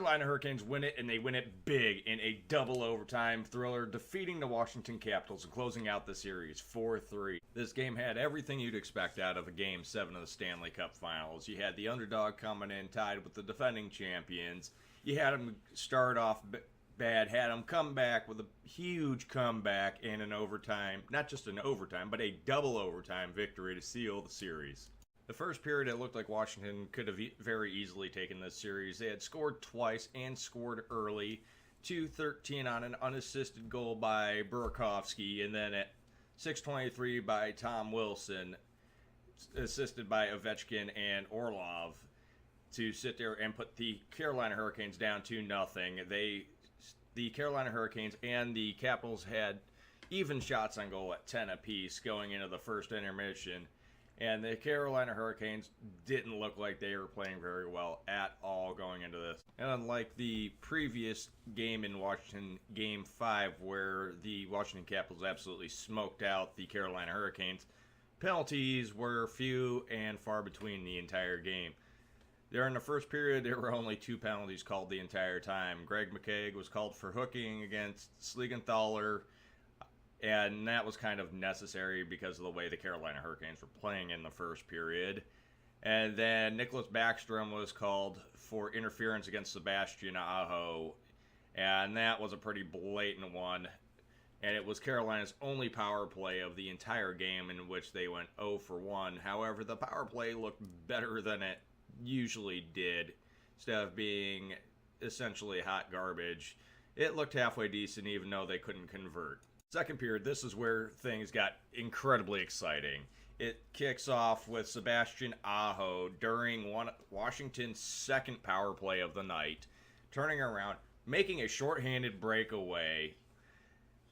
Carolina Hurricanes win it, and they win it big in a double overtime thriller, defeating the Washington Capitals and closing out the series 4-3. This game had everything you'd expect out of a Game 7 of the Stanley Cup Finals. You had the underdog coming in tied with the defending champions. You had them start off bad, had them come back with a huge comeback in an overtime, not just an overtime, but a double overtime victory to seal the series. The first period, it looked like Washington could have very easily taken this series. They had scored twice and scored early. 2:13 on an unassisted goal by Burakovsky, and then at 6:23 by Tom Wilson, assisted by Ovechkin and Orlov, to sit there and put the Carolina Hurricanes down 2-0. The Carolina Hurricanes and the Capitals had even shots on goal at 10 apiece going into the first intermission. And the Carolina Hurricanes didn't look like they were playing very well at all going into this. And unlike the previous game in Washington, Game 5, where the Washington Capitals absolutely smoked out the Carolina Hurricanes, penalties were few and far between the entire game. During the first period, there were only 2 penalties called the entire time. Greg McKegg was called for hooking against Sliegenthaler, and that was kind of necessary because of the way the Carolina Hurricanes were playing in the first period. And then Nicholas Backstrom was called for interference against Sebastian Aho, and that was a pretty blatant one. And it was Carolina's only power play of the entire game, in which they went 0 for 1. However, the power play looked better than it usually did. Instead of being essentially hot garbage, it looked halfway decent, even though they couldn't convert. Second period, this is where things got incredibly exciting. It kicks off with Sebastian Aho during Washington's second power play of the night, turning around, making a shorthanded breakaway,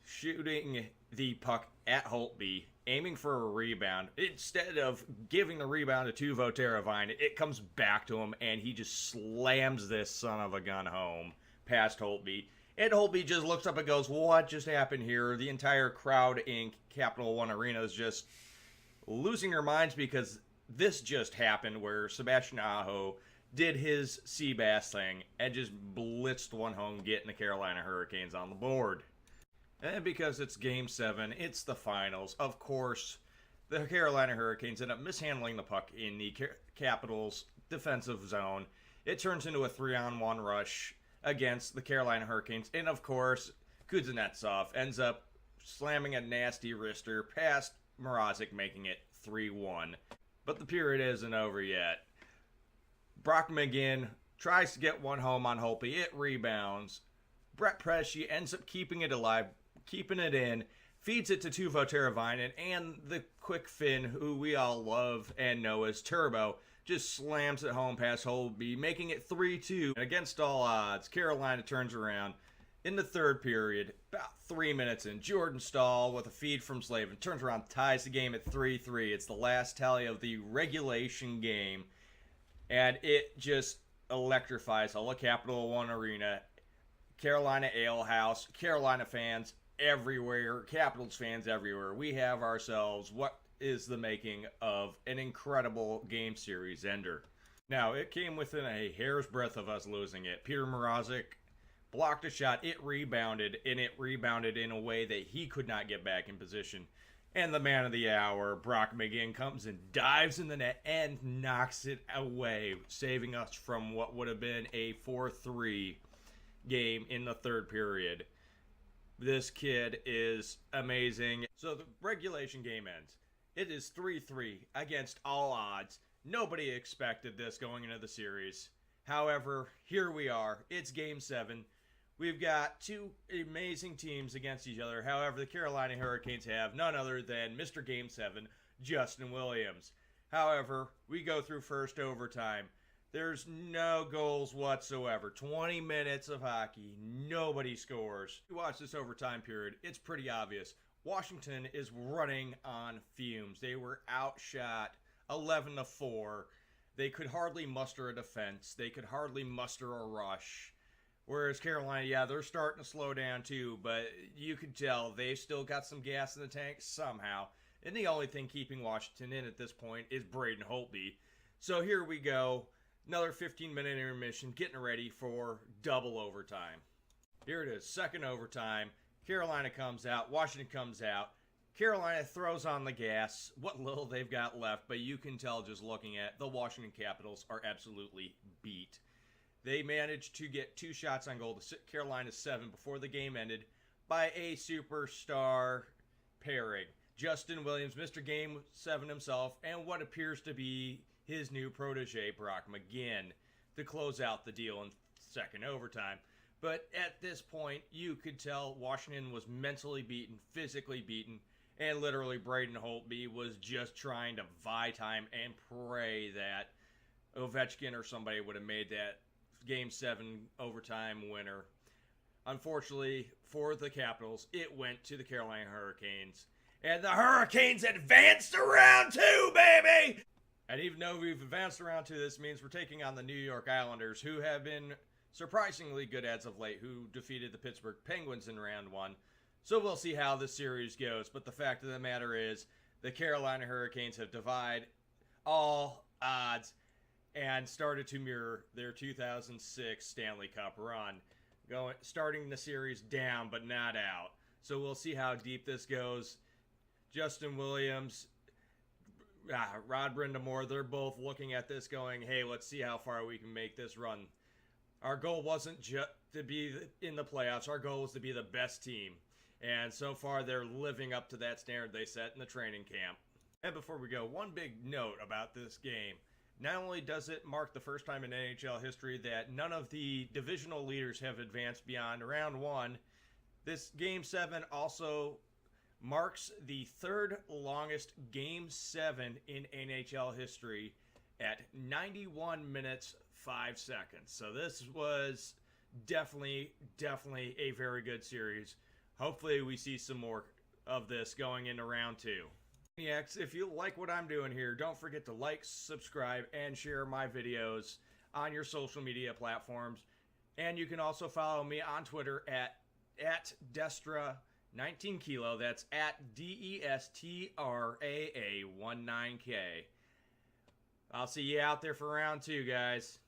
shooting the puck at Holtby, aiming for a rebound. Instead of giving the rebound to Teuvo Teravainen, it comes back to him, and he just slams this son of a gun home past Holtby. And Holtby just looks up and goes, what just happened here? The entire crowd in Capital One Arena is just losing their minds, because this just happened where Sebastian Aho did his Seabass thing and just blitzed one home, getting the Carolina Hurricanes on the board. And because it's Game 7, it's the finals, of course, the Carolina Hurricanes end up mishandling the puck in the Capitals' defensive zone. It turns into a 3-on-1 rush against the Carolina Hurricanes, and of course, Kuznetsov ends up slamming a nasty wrister past Mrazek, making it 3-1. But the period isn't over yet. Brock McGinn tries to get one home on Holtby. It rebounds. Brett Pesce ends up keeping it alive, keeping it in, feeds it to Teuvo Teravainen, and the quick Finn, who we all love and know as Turbo, just slams it home past Holtby, making it 3-2. And against all odds, Carolina turns around in the third period, about 3 minutes in. Jordan Staal with a feed from Slavin turns around, ties the game at 3-3. It's the last tally of the regulation game, and it just electrifies all the Capital One Arena. Carolina Ale House, Carolina fans everywhere, Capitals fans everywhere. We have ourselves what is the making of an incredible game series ender. Now, it came within a hair's breadth of us losing it. Peter Mrazek blocked a shot, it rebounded, and it rebounded in a way that he could not get back in position. And the man of the hour, Brock McGinn, comes and dives in the net and knocks it away, saving us from what would have been a 4-3 game in the third period. This kid is amazing. So the regulation game ends. It is 3-3 against all odds. Nobody expected this going into the series. However, here we are. It's Game 7. We've got two amazing teams against each other. However, the Carolina Hurricanes have none other than Mr. Game 7, Justin Williams. However, we go through first overtime. There's no goals whatsoever. 20 minutes of hockey. Nobody scores. You watch this overtime period, it's pretty obvious. Washington is running on fumes. They were outshot 11-4. They could hardly muster a defense. They could hardly muster a rush. Whereas Carolina, yeah, they're starting to slow down too, but you could tell they've still got some gas in the tank somehow. And the only thing keeping Washington in at this point is Braden Holtby. So here we go. Another 15-minute intermission, getting ready for double overtime. Here it is, second overtime. Carolina comes out, Washington comes out. Carolina throws on the gas, what little they've got left, but you can tell just looking at the Washington Capitals are absolutely beat. They managed to get 2 shots on goal to Carolina's 7 before the game ended by a superstar pairing. Justin Williams, Mr. Game 7 himself, and what appears to be his new protege, Brock McGinn, to close out the deal in second overtime. But at this point, you could tell Washington was mentally beaten, physically beaten, and literally Braden Holtby was just trying to buy time and pray that Ovechkin or somebody would have made that Game 7 overtime winner. Unfortunately for the Capitals, it went to the Carolina Hurricanes. And the Hurricanes advanced to round 2, baby! And even though we've advanced to round 2, this means we're taking on the New York Islanders, who have been surprisingly good as of late, who defeated the Pittsburgh Penguins in round 1. So we'll see how this series goes. But the fact of the matter is, the Carolina Hurricanes have defied all odds and started to mirror their 2006 Stanley Cup run, starting the series down but not out. So we'll see how deep this goes. Justin Williams, Rod Brindamore, they're both looking at this going, hey, let's see how far we can make this run. Our goal wasn't just to be in the playoffs. Our goal was to be the best team. And so far, they're living up to that standard they set in the training camp. And before we go, one big note about this game. Not only does it mark the first time in NHL history that none of the divisional leaders have advanced beyond round 1, this Game 7 also marks the third longest Game 7 in NHL history at 91 minutes, 5 seconds. So this was definitely a very good series. Hopefully we see some more of this going into round 2. If you like what I'm doing here, don't forget to like, subscribe, and share my videos on your social media platforms. And you can also follow me on Twitter at Destra19Kilo. That's at DESTRAA19K. I'll see you out there for round 2, guys.